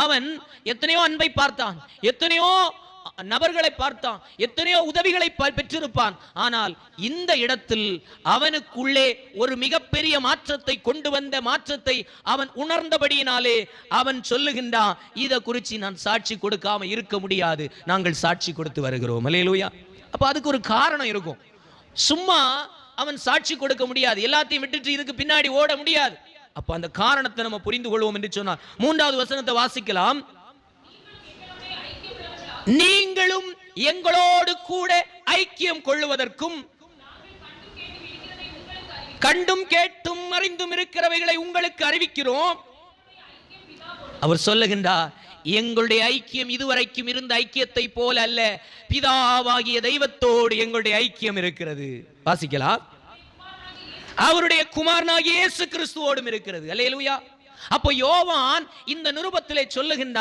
அவன் எத்தனையோ அன்பை பார்த்தான், எத்தனையோ நபர்களை பார்த்தான், எத்தனையோ உதவிகளை பெற்றிருப்பான். ஆனால் இந்த இடத்தில் அவனுக்குள்ளே ஒரு மிகப்பெரிய மாற்றத்தை கொண்டு வந்த மாற்றத்தை அவன் உணர்ந்தபடியினாலே அவன் சொல்லுகின்றான், இதை குறித்து நான் சாட்சி கொடுக்காம இருக்க முடியாது, நாங்கள் சாட்சி கொடுத்து வருகிறோம். அல்லேலூயா. அப்ப அதுக்கு ஒரு காரணம் இருக்கும். சும்மா அவன் சாட்சி கொடுக்க முடியாது, எல்லாத்தையும் விட்டுட்டு இதுக்கு பின்னாடி ஓட முடியாது. அப்ப அந்த காரணத்தை நம்ம புரிந்து கொள்வோம் என்று சொன்னார். 3வது வசனத்தை வாசிக்கலாம். நீங்களும் எங்களோடு கூட ஐக்கியம் கொள்ளுவதற்கும் கண்டும் கேட்டும் அறிந்தும் இருக்கிறவைகளை உங்களுக்கு அறிவிக்கிறோம். அவர் சொல்லுகின்றார், எங்களுடைய ஐக்கியம் இதுவரைக்கும் இருந்த ஐக்கியத்தை போல அல்ல, பிதாவாகிய தெய்வத்தோடு எங்களுடைய ஐக்கியம் இருக்கிறது. வாசிக்கலாம். அவருடைய குமாரனாகிய இயேசு கிறிஸ்துவோடும் இருக்கிறது. அல்லேலூயா. அப்போ யோவான் இந்த நிருபத்திலே சொல்லுகின்றான்,